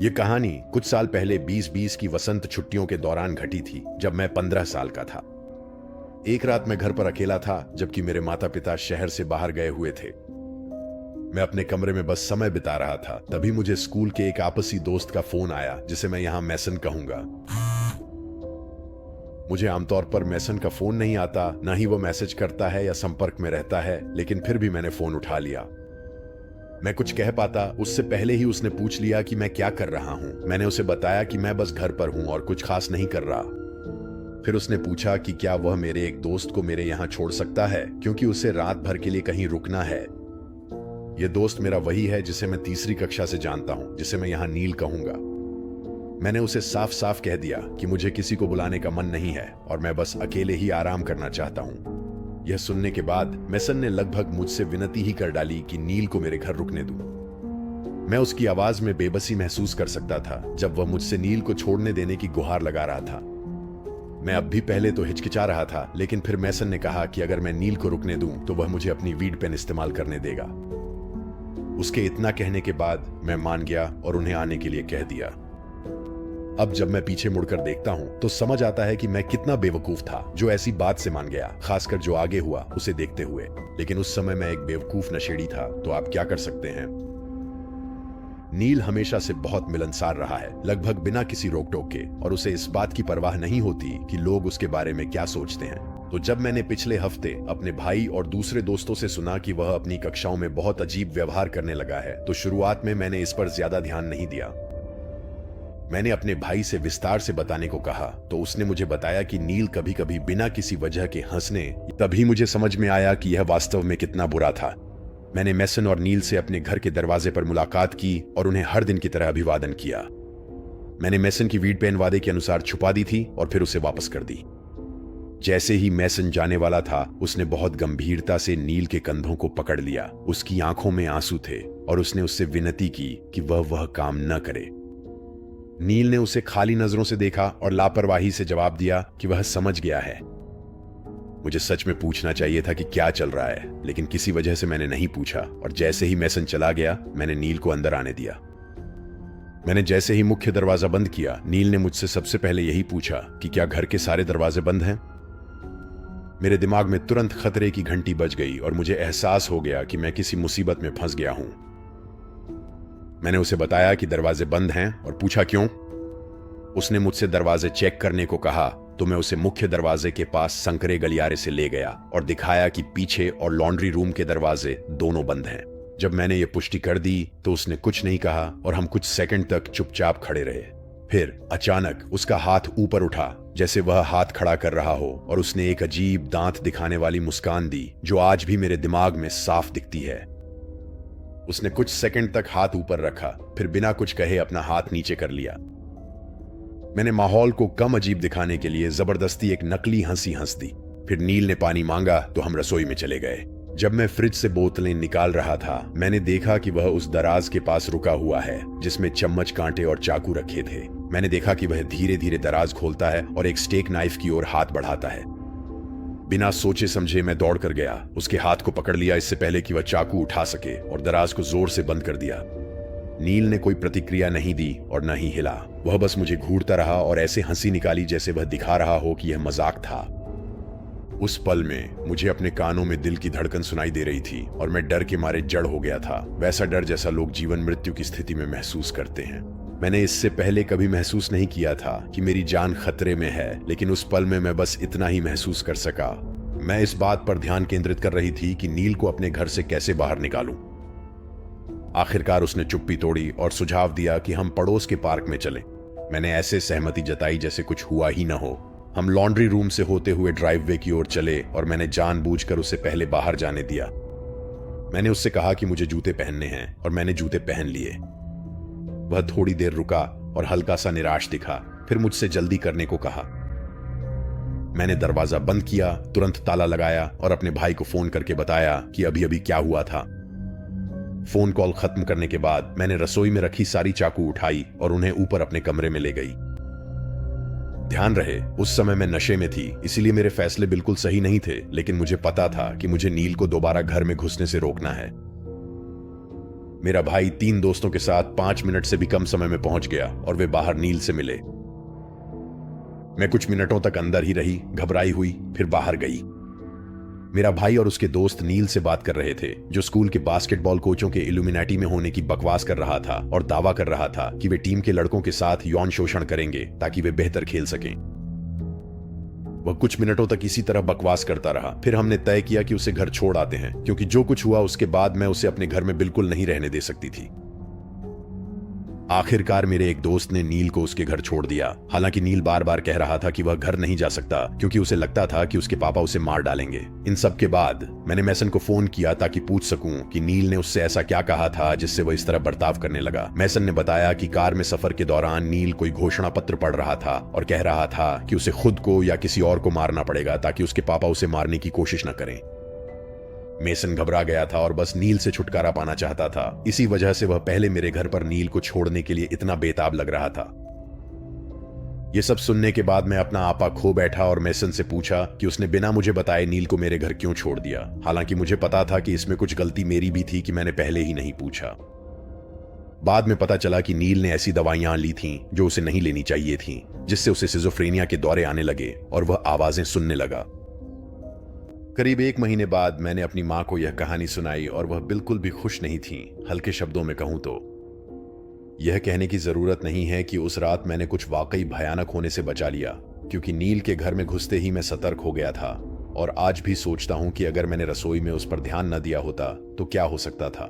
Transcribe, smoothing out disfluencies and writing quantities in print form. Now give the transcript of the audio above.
ये कहानी कुछ साल पहले 2020 की वसंत छुट्टियों के दौरान घटी थी, जब मैं 15 साल का था। एक रात मैं घर पर अकेला था, जबकि मेरे माता पिता शहर से बाहर गए हुए थे। मैं अपने कमरे में बस समय बिता रहा था। तभी मुझे स्कूल के एक आपसी दोस्त का फोन आया, जिसे मैं यहां मैसन कहूंगा। मुझे आमतौर पर मैसन का फोन नहीं आता, ना ही वो मैसेज करता है या संपर्क में रहता है, लेकिन फिर भी मैंने फोन उठा लिया। मैं कुछ कह पाता उससे पहले ही उसने पूछ लिया कि मैं क्या कर रहा हूं। मैंने उसे बताया कि मैं बस घर पर हूं और कुछ खास नहीं कर रहा। फिर उसने पूछा कि क्या वह मेरे एक दोस्त को मेरे यहां छोड़ सकता है, क्योंकि उसे रात भर के लिए कहीं रुकना है। यह दोस्त मेरा वही है जिसे मैं तीसरी कक्षा से जानता हूं, जिसे मैं यहां नील कहूंगा। मैंने उसे साफ साफ कह दिया कि मुझे किसी को बुलाने का मन नहीं है और मैं बस अकेले ही आराम करना चाहता हूं। यह सुनने के बाद मैसन ने लगभग मुझसे विनती ही कर डाली कि नील को मेरे घर रुकने दूं। मैं उसकी आवाज में बेबसी महसूस कर सकता था जब वह मुझसे नील को छोड़ने देने की गुहार लगा रहा था। मैं अब भी पहले तो हिचकिचा रहा था, लेकिन फिर मैसन ने कहा कि अगर मैं नील को रुकने दूं तो वह मुझे अपनी वीड पेन इस्तेमाल करने देगा। उसके इतना कहने के बाद मैं मान गया और उन्हें आने के लिए कह दिया। अब जब मैं पीछे मुड़कर देखता हूं तो समझ आता है कि मैं कितना बेवकूफ था जो ऐसी बात से मान गया, खासकर जो आगे हुआ उसे देखते हुए। लेकिन उस समय मैं एक बेवकूफ नशेड़ी था, तो आप क्या कर सकते हैं। नील हमेशा से बहुत मिलनसार रहा है, लगभग बिना किसी रोक टोक के, और उसे इस बात की परवाह नहीं होती कि लोग उसके बारे में क्या सोचते हैं। तो जब मैंने पिछले हफ्ते अपने भाई और दूसरे दोस्तों से सुना कि वह अपनी कक्षाओं में बहुत अजीब व्यवहार करने लगा है, तो शुरुआत में मैंने इस पर ज्यादा ध्यान नहीं दिया। मैंने अपने भाई से विस्तार से बताने को कहा तो उसने मुझे बताया कि नील कभी कभी बिना किसी वजह के हंसने। तभी मुझे समझ में आया कि यह वास्तव में कितना बुरा था। मैंने मैसन और नील से अपने घर के दरवाजे पर मुलाकात की और उन्हें हर दिन की तरह अभिवादन किया। मैंने मैसन की वीड पेन वादे के अनुसार छुपा दी थी और फिर उसे वापस कर दी। जैसे ही मैसन जाने वाला था, उसने बहुत गंभीरता से नील के कंधों को पकड़ लिया। उसकी आंखों में आंसू थे और उसने उससे विनती की कि वह काम न करे। नील ने उसे खाली नजरों से देखा और लापरवाही से जवाब दिया कि वह समझ गया है। मुझे सच में पूछना चाहिए था कि क्या चल रहा है, लेकिन किसी वजह से मैंने नहीं पूछा, और जैसे ही मैसन चला गया मैंने नील को अंदर आने दिया। मैंने जैसे ही मुख्य दरवाजा बंद किया, नील ने मुझसे सबसे पहले यही पूछा कि क्या घर के सारे दरवाजे बंद हैं। मेरे दिमाग में तुरंत खतरे की घंटी बज गई और मुझे एहसास हो गया कि मैं किसी मुसीबत में फंस गया हूं। मैंने उसे बताया कि दरवाजे बंद हैं और पूछा क्यों। उसने मुझसे दरवाजे चेक करने को कहा, तो मैं उसे मुख्य दरवाजे के पास संकरे गलियारे से ले गया और दिखाया कि पीछे और लॉन्ड्री रूम के दरवाजे दोनों बंद हैं। जब मैंने ये पुष्टि कर दी तो उसने कुछ नहीं कहा और हम कुछ सेकंड तक चुपचाप खड़े रहे। फिर अचानक उसका हाथ ऊपर उठा, जैसे वह हाथ खड़ा कर रहा हो, और उसने एक अजीब दांत दिखाने वाली मुस्कान दी जो आज भी मेरे दिमाग में साफ दिखती है। उसने कुछ सेकंड तक हाथ ऊपर रखा, फिर बिना कुछ कहे अपना हाथ नीचे कर लिया। मैंने माहौल को कम अजीब दिखाने के लिए जबरदस्ती एक नकली हंसी हंस दी। फिर नील ने पानी मांगा तो हम रसोई में चले गए। जब मैं फ्रिज से बोतलें निकाल रहा था, मैंने देखा कि वह उस दराज के पास रुका हुआ है जिसमें चम्मच, कांटे और चाकू रखे थे। मैंने देखा कि वह धीरे धीरे दराज खोलता है और एक स्टेक नाइफ की ओर हाथ बढ़ाता है। बिना सोचे समझे मैं दौड़ कर गया, उसके हाथ को पकड़ लिया इससे पहले कि वह चाकू उठा सके, और दराज को जोर से बंद कर दिया। नील ने कोई प्रतिक्रिया नहीं दी और न ही हिला। वह बस मुझे घूरता रहा और ऐसे हंसी निकाली जैसे वह दिखा रहा हो कि यह मजाक था। उस पल में मुझे अपने कानों में दिल की धड़कन सुनाई दे रही थी और मैं डर के मारे जड़ हो गया था, वैसा डर जैसा लोग जीवन मृत्यु की स्थिति में महसूस करते हैं। मैंने इससे पहले कभी महसूस नहीं किया था कि मेरी जान खतरे में है, लेकिन उस पल में मैं बस इतना ही महसूस कर सका। मैं इस बात पर ध्यान केंद्रित कर रही थी कि नील को अपने घर से कैसे बाहर निकालूं। आखिरकार उसने चुप्पी तोड़ी और सुझाव दिया कि हम पड़ोस के पार्क में चलें। मैंने ऐसे सहमति जताई जैसे कुछ हुआ ही न हो। हम लॉन्ड्री रूम से होते हुए ड्राइववे की ओर चले और मैंने जानबूझकर उसे पहले बाहर जाने दिया। मैंने उससे कहा कि मुझे जूते पहनने हैं और मैंने जूते पहन लिए। वह थोड़ी देर रुका और हल्का सा निराश दिखा, फिर मुझसे जल्दी करने को कहा। मैंने दरवाजा बंद किया, तुरंत ताला लगाया और अपने भाई को फोन करके बताया कि अभी अभी क्या हुआ था। फोन कॉल खत्म करने के बाद मैंने रसोई में रखी सारी चाकू उठाई और उन्हें ऊपर अपने कमरे में ले गई। ध्यान रहे, उस समय मैं नशे में थी, इसीलिए मेरे फैसले बिल्कुल सही नहीं थे, लेकिन मुझे पता था कि मुझे नील को दोबारा घर में घुसने से रोकना है। मेरा भाई 3 दोस्तों के साथ 5 मिनट से भी कम समय में पहुंच गया और वे बाहर नील से मिले। मैं कुछ मिनटों तक अंदर ही रही, घबराई हुई, फिर बाहर गई। मेरा भाई और उसके दोस्त नील से बात कर रहे थे, जो स्कूल के बास्केटबॉल कोचों के इल्यूमिनाटी में होने की बकवास कर रहा था और दावा कर रहा था कि वे टीम के लड़कों के साथ यौन शोषण करेंगे ताकि वे बेहतर खेल सकें। वह कुछ मिनटों तक इसी तरह बकवास करता रहा। फिर हमने तय किया कि उसे घर छोड़ आते हैं, क्योंकि जो कुछ हुआ उसके बाद मैं उसे अपने घर में बिल्कुल नहीं रहने दे सकती थी। आखिरकार मेरे एक दोस्त ने नील को उसके घर छोड़ दिया। हालांकि नील बार बार कह रहा था कि वह घर नहीं जा सकता, क्योंकि उसे लगता था कि उसके पापा उसे मार डालेंगे। इन सब के बाद मैंने मैसन को फोन किया ताकि पूछ सकूं कि नील ने उससे ऐसा क्या कहा था जिससे वह इस तरह बर्ताव करने लगा। मैसन ने बताया कि कार में सफर के दौरान नील कोई घोषणा पत्र पढ़ रहा था और कह रहा था कि उसे खुद को या किसी और को मारना पड़ेगा ताकि उसके पापा उसे मारने की कोशिश न करें। मेसन घबरा गया था और बस नील से छुटकारा पाना चाहता था। इसी वजह से वह पहले मेरे घर पर नील को छोड़ने के लिए इतना बेताब लग रहा था। यह सब सुनने के बाद मैं अपना आपा खो बैठा और मेसन से पूछा कि उसने बिना मुझे बताए नील को मेरे घर क्यों छोड़ दिया। हालांकि मुझे पता था कि इसमें कुछ गलती मेरी भी थी कि मैंने पहले ही नहीं पूछा। बाद में पता चला कि नील ने ऐसी दवाइयां ली थीं जो उसे नहीं लेनी चाहिए थीं, जिससे उसे सिजोफ्रेनिया के दौरे आने लगे और वह आवाजें सुनने लगा। करीब 1 महीने बाद मैंने अपनी मां को यह कहानी सुनाई और वह बिल्कुल भी खुश नहीं थी। हल्के शब्दों में कहूं तो यह कहने की जरूरत नहीं है कि उस रात मैंने कुछ वाकई भयानक होने से बचा लिया, क्योंकि नील के घर में घुसते ही मैं सतर्क हो गया था। और आज भी सोचता हूं कि अगर मैंने रसोई में उस पर ध्यान न दिया होता तो क्या हो सकता था।